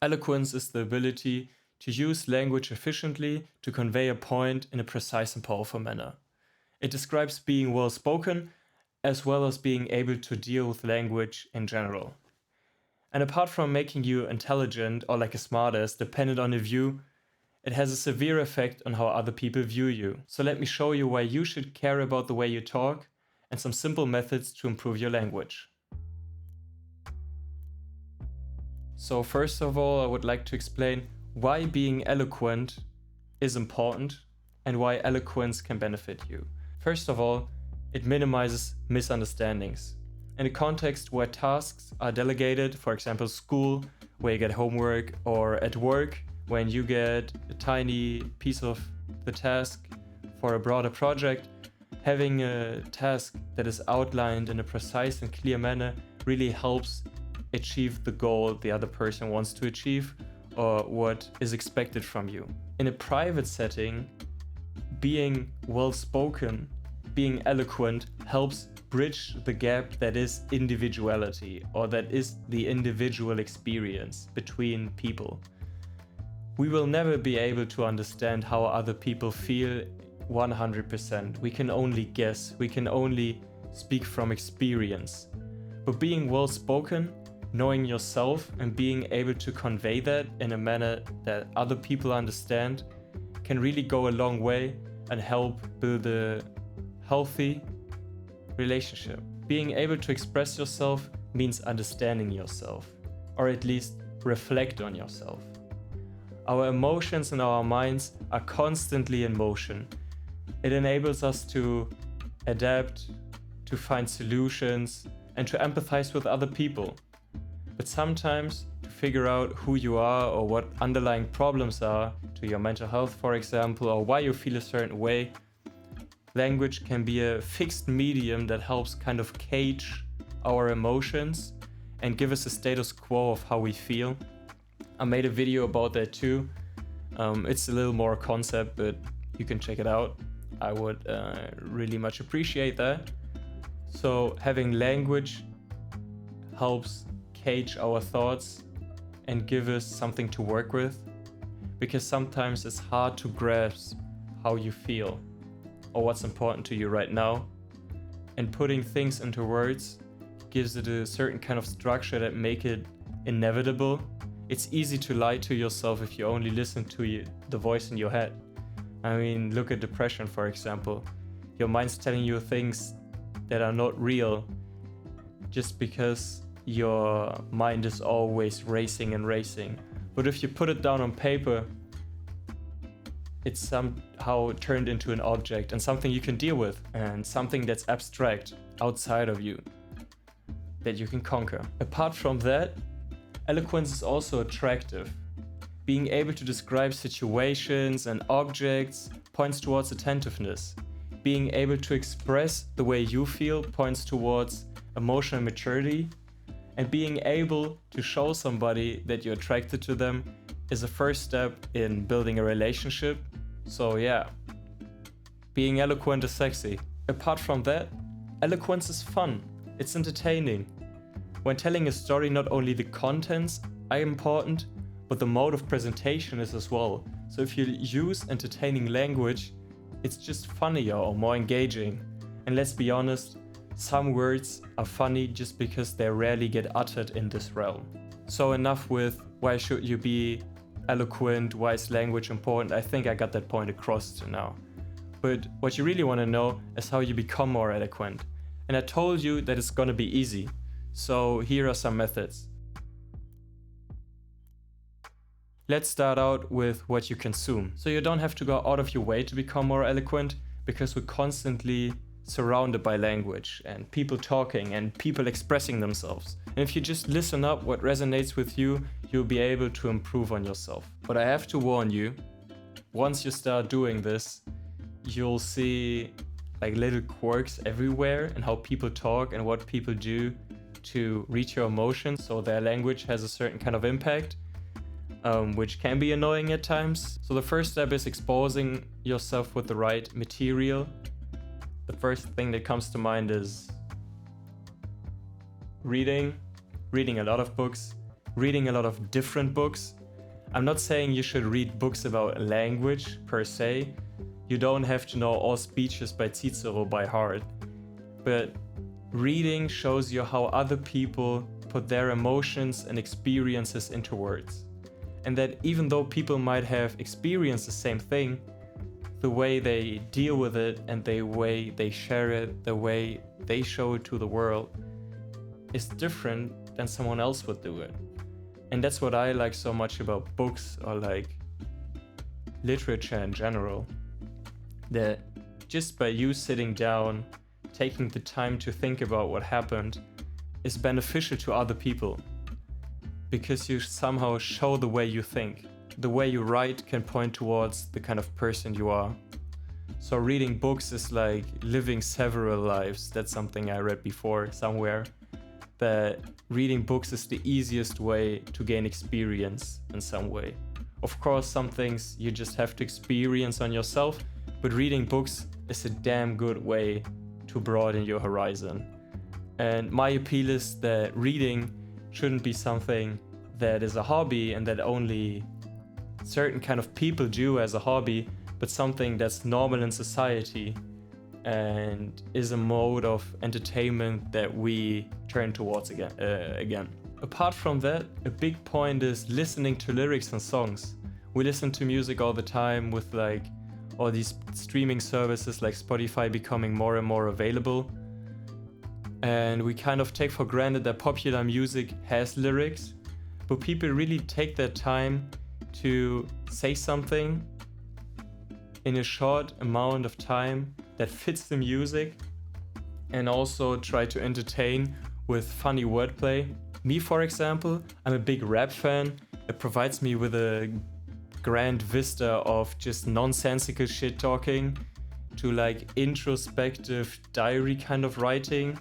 Eloquence is the ability to use language efficiently to convey a point in a precise and powerful manner. It describes being well spoken as well as being able to deal with language in general. And apart from making you intelligent or like a smartass dependent on a view, it has a severe effect on how other people view you. So let me show you why you should care about the way you talk and some simple methods to improve your language. So first of all, I would like to explain why being eloquent is important and why eloquence can benefit you. First of all, it minimizes misunderstandings. In a context where tasks are delegated, for example school, where you get homework, or at work, when you get a tiny piece of the task for a broader project, having a task that is outlined in a precise and clear manner really helps achieve the goal the other person wants to achieve or what is expected from you. In a private setting, being well spoken, being eloquent helps bridge the gap that is individuality, or that is the individual experience between people. We will never be able to understand how other people feel 100%. We can only guess, we can only speak from experience. But being well spoken, knowing yourself and being able to convey that in a manner that other people understand can really go a long way and help build a healthy relationship. Being able to express yourself means understanding yourself, or at least reflect on yourself. Our emotions and our minds are constantly in motion. It enables us to adapt, to find solutions, and to empathize with other people. But sometimes, to figure out who you are or what underlying problems are to your mental health, for example, or why you feel a certain way, language can be a fixed medium that helps kind of cage our emotions and give us a status quo of how we feel. I made a video about that too. It's a little more concept, but you can check it out. I would really much appreciate that. So having language helps cage our thoughts and give us something to work with, because sometimes it's hard to grasp how you feel or what's important to you right now, and putting things into words gives it a certain kind of structure that make it inevitable. It's easy to lie to yourself if you only listen to the voice in your head. I mean, look at depression, for example. Your mind's telling you things that are not real just because your mind is always racing and racing. But if you put it down on paper, it's somehow turned into an object and something you can deal with, and something that's abstract outside of you that you can conquer. Apart from that, eloquence is also attractive. Being able to describe situations and objects points towards attentiveness. Being able to express the way you feel points towards emotional maturity. And being able to show somebody that you're attracted to them is a first step in building a relationship. So yeah, being eloquent is sexy. Apart from that, eloquence is fun. It's entertaining. When telling a story, not only the contents are important, but the mode of presentation is as well. So if you use entertaining language, it's just funnier or more engaging. And let's be honest, some words are funny just because they rarely get uttered in this realm. So enough with why should you be eloquent, why is language important. I think I got that point across to now. But what you really want to know is how you become more eloquent. And I told you that it's gonna be easy. So here are some methods. Let's start out with what you consume. So you don't have to go out of your way to become more eloquent, because we're constantly surrounded by language and people talking and people expressing themselves. And if you just listen up what resonates with you, you'll be able to improve on yourself. But I have to warn you, once you start doing this, you'll see like little quirks everywhere in how people talk and what people do to reach your emotions. So their language has a certain kind of impact, which can be annoying at times. So the first step is exposing yourself with the right material. The first thing that comes to mind is reading a lot of books, reading a lot of different books. I'm not saying you should read books about language per se. You don't have to know all speeches by Cicero by heart. But reading shows you how other people put their emotions and experiences into words. And that even though people might have experienced the same thing, the way they deal with it and the way they share it, the way they show it to the world is different than someone else would do it. And that's what I like so much about books or like literature in general. That just by you sitting down, taking the time to think about what happened is beneficial to other people. Because you somehow show the way you think. The way you write can point towards the kind of person you are. So reading books is like living several lives. That's something I read before somewhere. That reading books is the easiest way to gain experience in some way. Of course, some things you just have to experience on yourself, but reading books is a damn good way to broaden your horizon. And my appeal is that reading shouldn't be something that is a hobby and that only certain kind of people do as a hobby, but something that's normal in society and is a mode of entertainment that we turn towards again. Apart from that, a big point is listening to lyrics and songs. We listen to music all the time with like all these streaming services like Spotify becoming more and more available. And we kind of take for granted that popular music has lyrics, but people really take their time to say something in a short amount of time that fits the music and also try to entertain with funny wordplay. Me, for example, I'm a big rap fan. It provides me with a grand vista of just nonsensical shit talking to like introspective diary kind of writing.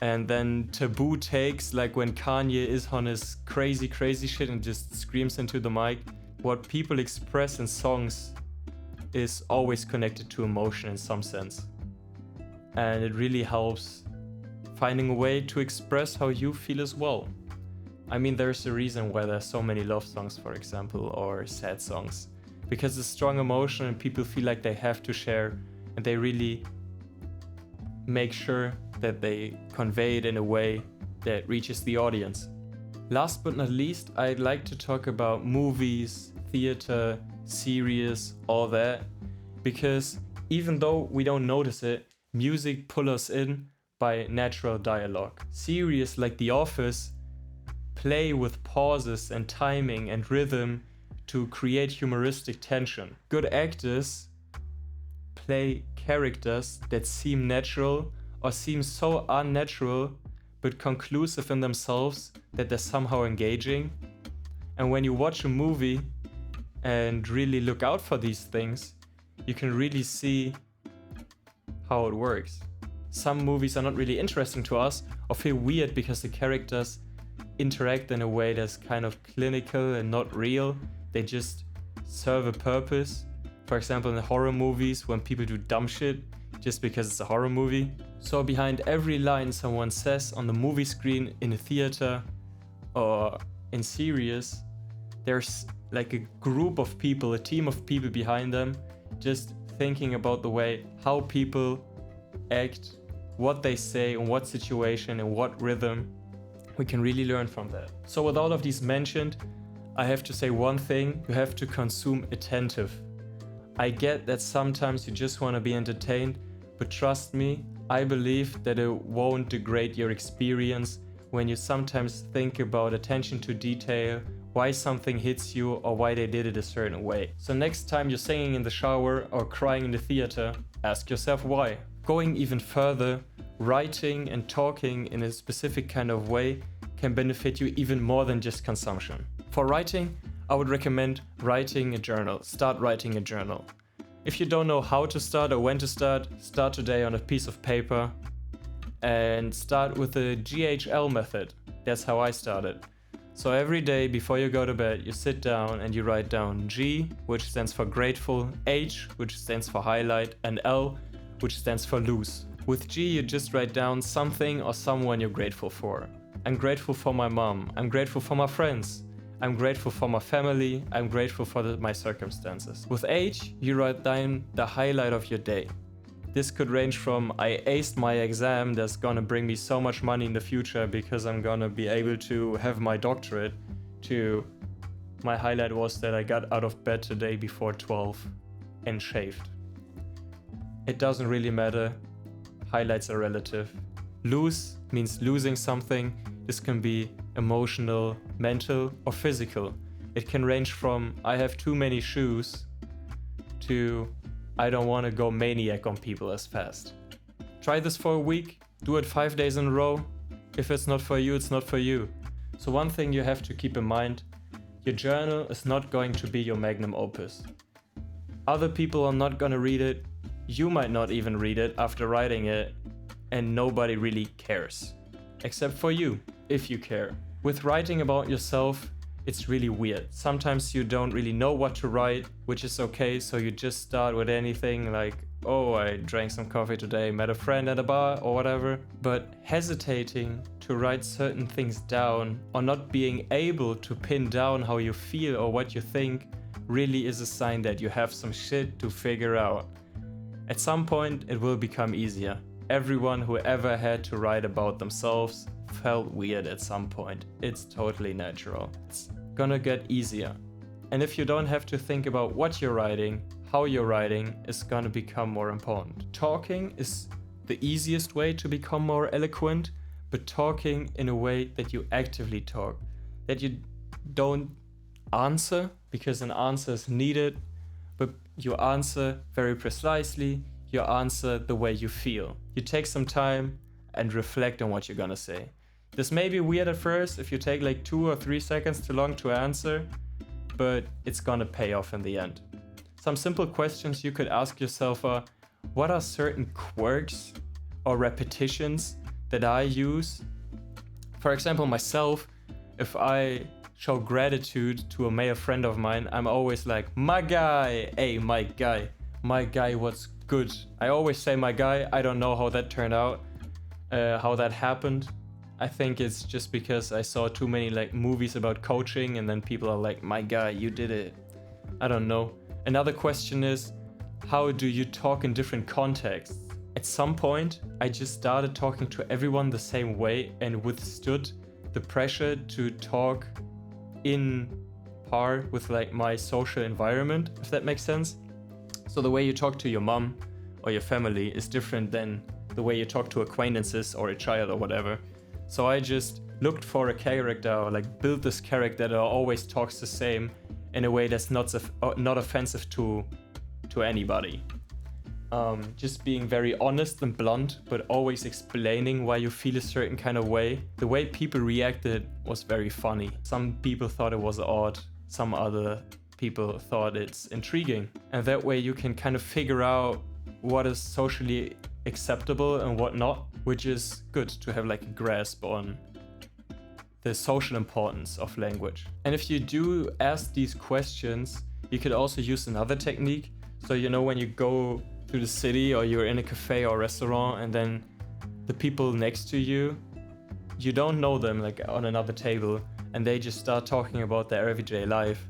And then taboo takes, like when Kanye is on his crazy shit and just screams into the mic. What people express in songs is always connected to emotion in some sense. And it really helps finding a way to express how you feel as well. I mean, there's a reason why there's so many love songs, for example, or sad songs. Because it's strong emotion and people feel like they have to share, and they really make sure that they convey it in a way that reaches the audience. Last but not least, I'd like to talk about movies, theater, series, all that. Because even though we don't notice it, music pulls us in by natural dialogue. Series like The Office play with pauses and timing and rhythm to create humoristic tension. Good actors play characters that seem natural or seem so unnatural but conclusive in themselves that they're somehow engaging. And when you watch a movie and really look out for these things, you can really see how it works. Some movies are not really interesting to us or feel weird because the characters interact in a way that's kind of clinical and not real. They just serve a purpose. For example, in horror movies, when people do dumb shit just because it's a horror movie. So behind every line someone says on the movie screen in a theater or in series, there's like a group of people, a team of people behind them, just thinking about the way how people act, what they say, in what situation, in what rhythm. We can really learn from that. So with all of these mentioned, I have to say one thing: you have to consume attentive. I get that sometimes you just want to be entertained, but trust me, I believe that it won't degrade your experience when you sometimes think about attention to detail, why something hits you or why they did it a certain way. So next time you're singing in the shower or crying in the theater, ask yourself why. Going even further, writing and talking in a specific kind of way can benefit you even more than just consumption. For writing, I would recommend writing a journal. Start writing a journal. If you don't know how to start or when to start today on a piece of paper and start with the GHL method. That's how I started. So every day before you go to bed, you sit down and you write down G, which stands for grateful, H, which stands for highlight, and L, which stands for lose. With G, you just write down something or someone you're grateful for. I'm grateful for my mom. I'm grateful for my friends. I'm grateful for my family. I'm grateful for my circumstances. With age, you write down the highlight of your day. This could range from I aced my exam that's gonna bring me so much money in the future because I'm gonna be able to have my doctorate, to my highlight was that I got out of bed today before 12 and shaved. It doesn't really matter. Highlights are relative. Lose means losing something. This can be emotional, mental, or physical. It can range from I have too many shoes to I don't want to go maniac on people as fast. Try this for a week, do it 5 days in a row. If it's not for you, it's not for you. So one thing you have to keep in mind, your journal is not going to be your magnum opus. Other people are not going to read it. You might not even read it after writing it, and nobody really cares. Except for you, if you care. With writing about yourself, it's really weird. Sometimes you don't really know what to write, which is okay, so you just start with anything like, oh, I drank some coffee today, met a friend at a bar, or whatever. But hesitating to write certain things down, or not being able to pin down how you feel or what you think, really is a sign that you have some shit to figure out. At some point, it will become easier. Everyone who ever had to write about themselves felt weird at some point. It's totally natural. It's gonna get easier. And if you don't have to think about what you're writing, how you're writing is gonna become more important. Talking is the easiest way to become more eloquent, but talking in a way that you actively talk. That you don't answer because an answer is needed, but you answer very precisely, you answer the way you feel. You take some time and reflect on what you're gonna say. This may be weird at first if you take like 2 or 3 seconds too long to answer, but it's gonna pay off in the end. Some simple questions you could ask yourself are, what are certain quirks or repetitions that I use? For example, myself, if I show gratitude to a male friend of mine, I'm always like, my guy, hey, my guy, what's good? I always say my guy. I don't know how that turned out, how that happened. I think it's just because I saw too many like movies about coaching and then people are like, my guy, you did it. I don't know. Another question is, how do you talk in different contexts? At some point, I just started talking to everyone the same way and withstood the pressure to talk in par with like my social environment, if that makes sense. So the way you talk to your mom or your family is different than the way you talk to acquaintances or a child or whatever. So I just looked for a character or like built this character that always talks the same in a way that's not offensive to anybody. Just being very honest and blunt, but always explaining why you feel a certain kind of way. The way people reacted was very funny. Some people thought it was odd, some other people thought it's intriguing. And that way you can kind of figure out what is socially acceptable and what not, which is good to have like a grasp on the social importance of language. And if you do ask these questions, you could also use another technique. So you know when you go to the city or you're in a cafe or restaurant and then the people next to you, you don't know them like on another table and they just start talking about their everyday life.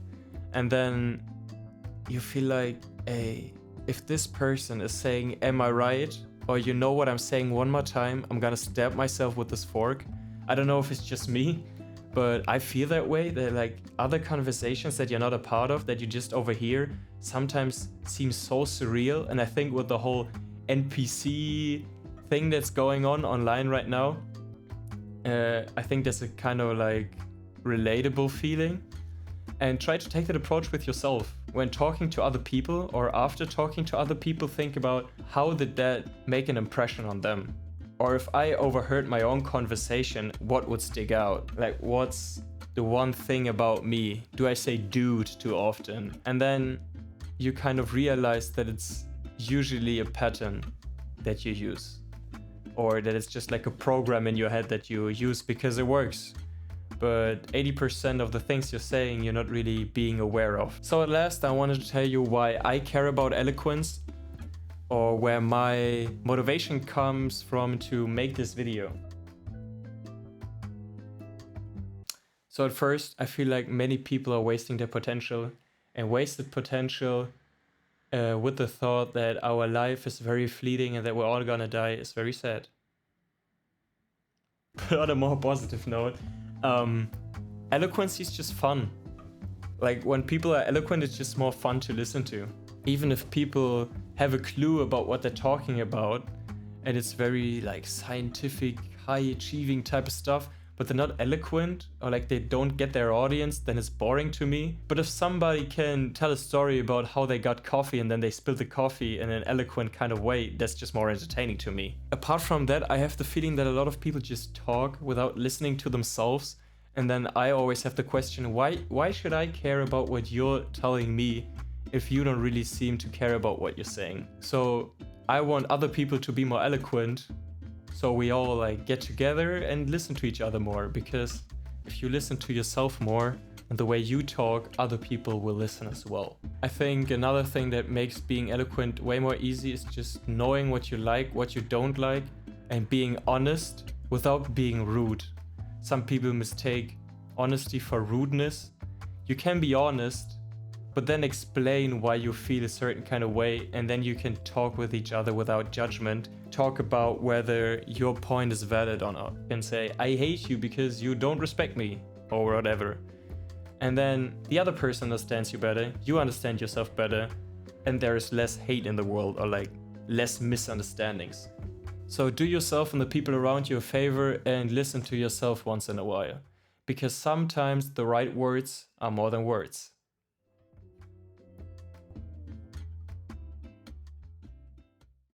And then you feel like, hey, if this person is saying, am I right? Or you know what I'm saying one more time, I'm gonna stab myself with this fork. I don't know if it's just me, but I feel that way, that like other conversations that you're not a part of, that you just overhear, sometimes seem so surreal. And I think with the whole NPC thing that's going on online right now, I think there's a kind of like relatable feeling. And try to take that approach with yourself. When talking to other people or after talking to other people, think about how did that make an impression on them? Or if I overheard my own conversation, what would stick out? Like, what's the one thing about me? Do I say dude too often? And then you kind of realize that it's usually a pattern that you use. Or that it's just like a program in your head that you use because it works. But 80% of the things you're saying, you're not really being aware of. So at last, I wanted to tell you why I care about eloquence, or where my motivation comes from to make this video. So at first, I feel like many people are wasting their potential, and wasted potential with the thought that our life is very fleeting and that we're all gonna die is very sad. But on a more positive note, eloquence is just fun. Like when people are eloquent, it's just more fun to listen to. Even if people have a clue about what they're talking about, and it's very like scientific, high achieving type of stuff, but they're not eloquent or like they don't get their audience, then it's boring to me. But if somebody can tell a story about how they got coffee and then they spilled the coffee in an eloquent kind of way, that's just more entertaining to me. Apart from that, I have the feeling that a lot of people just talk without listening to themselves. And then I always have the question, why should I care about what you're telling me if you don't really seem to care about what you're saying? So I want other people to be more eloquent, so we all like get together and listen to each other more, because if you listen to yourself more and the way you talk, other people will listen as well. I think another thing that makes being eloquent way more easy is just knowing what you like, what you don't like, and being honest without being rude. Some people mistake honesty for rudeness. You can be honest, but then explain why you feel a certain kind of way, and then you can talk with each other without judgment. Talk about whether your point is valid or not, and say, I hate you because you don't respect me, or whatever. And then the other person understands you better, you understand yourself better, and there is less hate in the world, or like less misunderstandings. So do yourself and the people around you a favor and listen to yourself once in a while, because sometimes the right words are more than words.